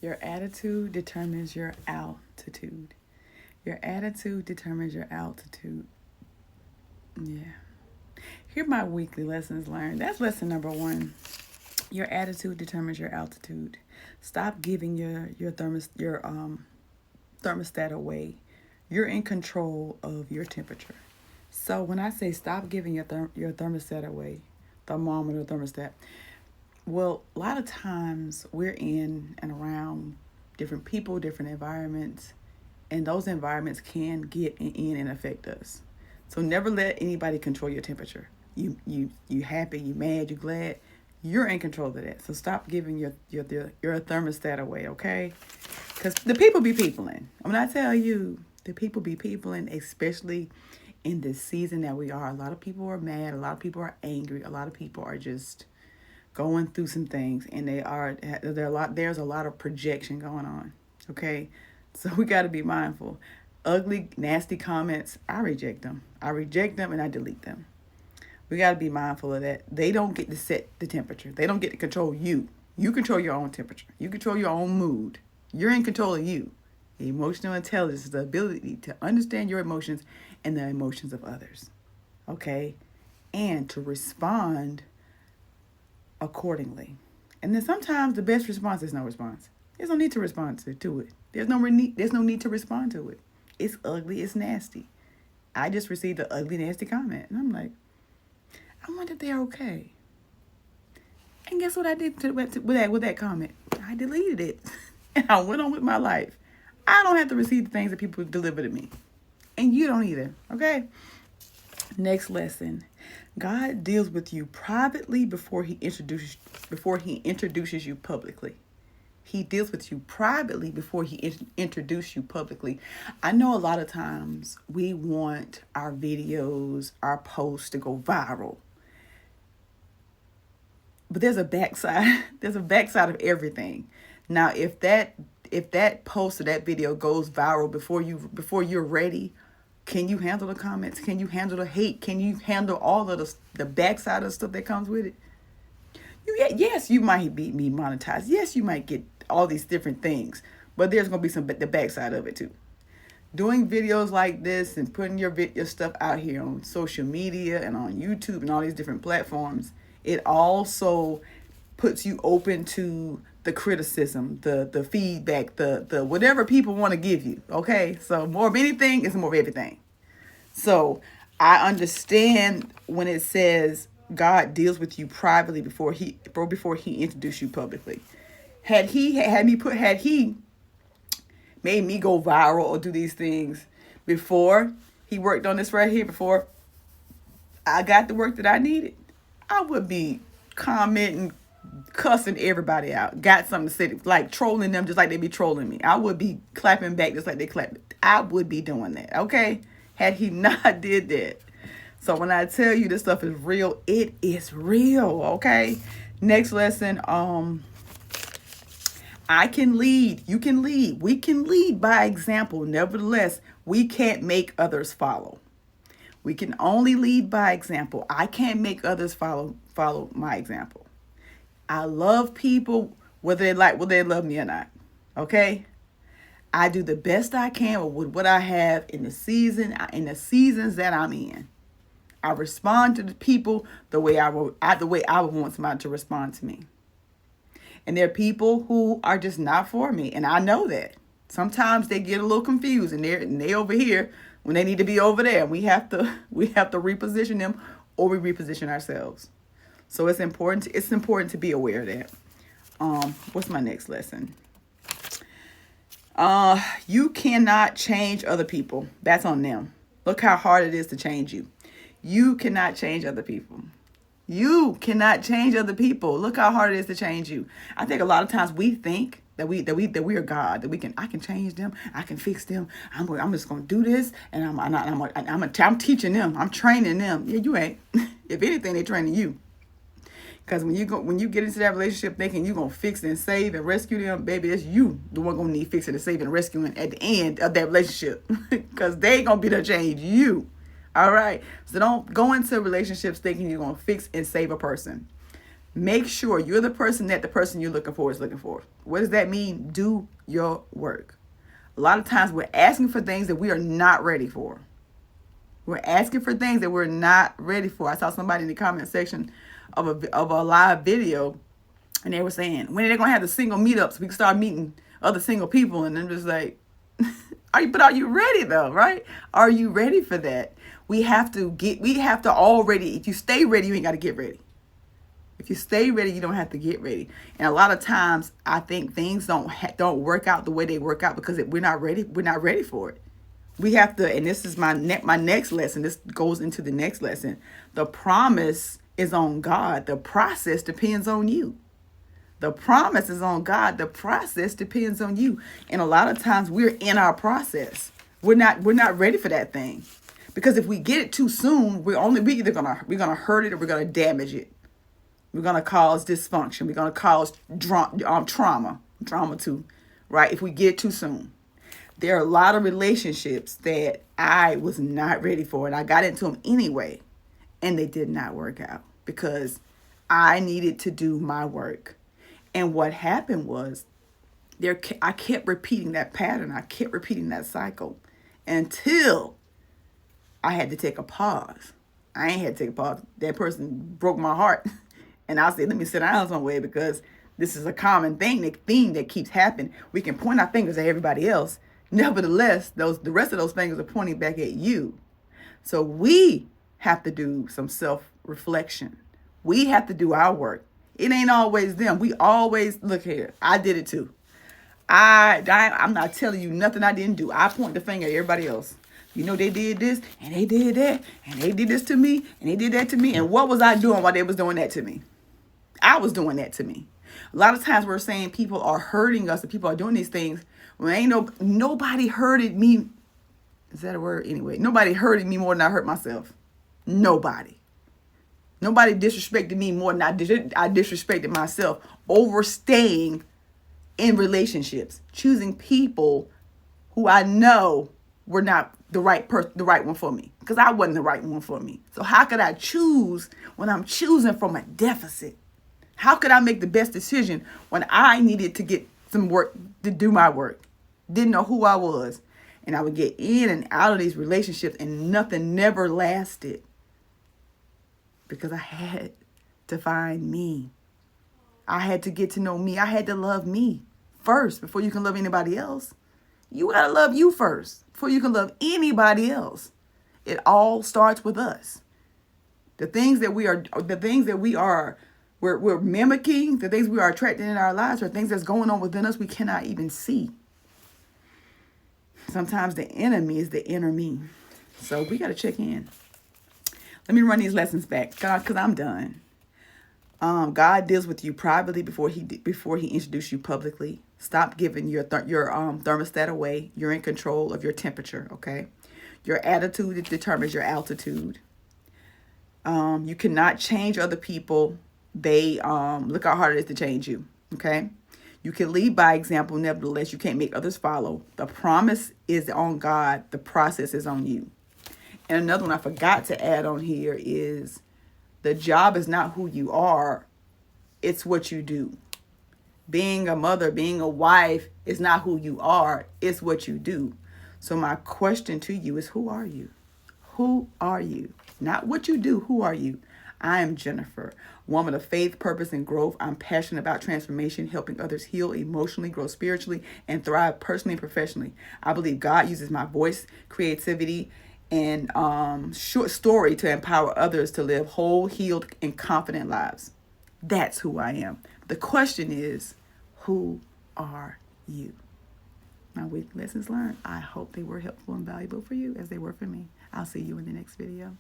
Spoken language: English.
Your attitude determines your altitude. Your attitude determines your altitude. Yeah. Here are my weekly lessons learned. That's lesson number one. Your attitude determines your altitude. Stop giving your thermostat away. You're in control of your temperature. So when I say stop giving your thermostat away, thermometer, thermostat, well, a lot of times we're in and around different people, different environments, and those environments can get in and affect us. So never let anybody control your temperature. You happy, you mad, you glad. You're in control of that. So stop giving your thermostat away, okay? Because the people be peopling. When I tell you, the people be peopling, especially in this season that we are. A lot of people are mad. A lot of people are angry. A lot of people are just going through some things, and there's a lot of projection going on. Okay, so we got to be mindful. Ugly, nasty comments, I reject them. I reject them and I delete them. We got to be mindful of that. They don't get to set the temperature. They don't get to control you. You control your own temperature. You control your own mood. You're in control of you. Emotional intelligence is the ability to understand your emotions and the emotions of others. Okay? And to respond accordingly. And then sometimes the best response is no response. There's no need to respond to it. There's no need to respond to it. It's ugly. It's nasty. I just received an ugly, nasty comment. And I'm like, I wonder if they're okay. And guess what I did with that comment? I deleted it. And I went on with my life. I don't have to receive the things that people deliver to me. And you don't either. Okay? Next lesson. God deals with you privately before he introduces you publicly. He deals with you privately before he introduces you publicly. I know a lot of times we want our videos, our posts to go viral. But there's a backside. There's a backside of everything. Now, if that post or that video goes viral before you're ready, can you handle the comments? Can you handle the hate? Can you handle all of the backside of stuff that comes with it? Yes, you might be monetized. Yes, you might get all these different things, but there's gonna be the backside of it too. Doing videos like this and putting your stuff out here on social media and on YouTube and all these different platforms, it also puts you open to the criticism, the feedback, the whatever people want to give you. Okay, so more of anything is more of everything. So I understand when it says God deals with you privately before he introduced you publicly. Had he made me go viral or do these things before he worked on this right here, before I got the work that I needed, I would be commenting, cussing everybody out. Got something to say, like trolling them just like they be trolling me. I would be clapping back just like they clap. I would be doing that, okay? Had he not did that. So when I tell you this stuff is real, it is real, okay? Next lesson, I can lead. You can lead. We can lead by example. Nevertheless, we can't make others follow. We can only lead by example. I can't make others follow my example. I love people whether they love me or not. Okay? I do the best I can with what I have in the seasons that I'm in. I respond to the people the way I would want somebody to respond to me. And there are people who are just not for me, and I know that. Sometimes they get a little confused, and they over here when they need to be over there. We have to reposition them, or we reposition ourselves. So it's important to be aware of that. What's my next lesson? You cannot change other people. That's on them. Look how hard it is to change you. You cannot change other people. You cannot change other people. Look how hard it is to change you. I think a lot of times we think that we are God, that I can change them, I can fix them. I'm just gonna do this, and I'm teaching them, I'm training them. Yeah, you ain't. If anything, they're training you. Because when you get into that relationship thinking you're gonna fix and save and rescue them, baby, it's you the one gonna need fixing and saving and rescuing at the end of that relationship. Because they ain't gonna be there to change you. All right. So don't go into relationships thinking you're gonna fix and save a person. Make sure you're the person that the person you're looking for is looking for. What does that mean? Do your work. A lot of times we're asking for things that we are not ready for. We're asking for things that we're not ready for. I saw somebody in the comment section of a live video, and they were saying, when are they going to have the single meetups? We can start meeting other single people. And I'm just like, are you ready though, right? Are you ready for that? We have to already, if you stay ready, you ain't got to get ready. If you stay ready, you don't have to get ready. And a lot of times, I think things don't work out the way they work out because we're not ready. We're not ready for it. We have to, and this is my next lesson. This goes into the next lesson. The promise is on God. The process depends on you. The promise is on God. The process depends on you. And a lot of times we're in our process. We're not ready for that thing. Because if we get it too soon, we're either gonna hurt it or we're gonna damage it. We're going to cause dysfunction. We're going to cause trauma too, right? If we get it too soon. There are a lot of relationships that I was not ready for, and I got into them anyway, and they did not work out because I needed to do my work. And what happened was I kept repeating that pattern. I kept repeating that cycle until I had to take a pause. I ain't had to take a pause. That person broke my heart. And I said, let me sit down somewhere because this is a common thing that keeps happening. We can point our fingers at everybody else. Nevertheless, the rest of those fingers are pointing back at you. So we have to do some self-reflection. We have to do our work. It ain't always them. We always, look here, I did it too. I'm not telling you nothing I didn't do. I point the finger at everybody else. You know, they did this and they did that and they did this to me and they did that to me. And what was I doing while they was doing that to me? I was doing that to me. A lot of times we're saying people are hurting us and people are doing these things when nobody hurted me. Is that a word? Anyway, nobody hurted me more than I hurt myself. Nobody disrespected me more than I disrespected myself. Overstaying in relationships, choosing people who I know were not the right one for me, because I wasn't the right one for me. So how could I choose when I'm choosing from a deficit? How could I make the best decision when I needed to get some work, to do my work? Didn't know who I was. And I would get in and out of these relationships and nothing never lasted. Because I had to find me. I had to get to know me. I had to love me first before you can love anybody else. You got to love you first before you can love anybody else. It all starts with us. The things that we're mimicking, the things we are attracting in our lives are things that's going on within us we cannot even see. Sometimes the enemy is the inner me. So we got to check in. Let me run these lessons back, God, because I'm done. God deals with you privately before he introduces you publicly. Stop giving your thermostat away. You're in control of your temperature, okay? Your attitude determines your altitude. You cannot change other people. They look how hard it is to change you, okay? You can lead by example. Nevertheless, you can't make others follow. The promise is on God. The process is on you. And another one I forgot to add on here is the job is not who you are. It's what you do. Being a mother, being a wife is not who you are. It's what you do. So my question to you is, who are you? Who are you? Not what you do. Who are you? I am Jennifer, woman of faith, purpose, and growth. I'm passionate about transformation, helping others heal emotionally, grow spiritually, and thrive personally and professionally. I believe God uses my voice, creativity, and short story to empower others to live whole, healed, and confident lives. That's who I am. The question is, who are you? My weekly lessons learned. I hope they were helpful and valuable for you as they were for me. I'll see you in the next video.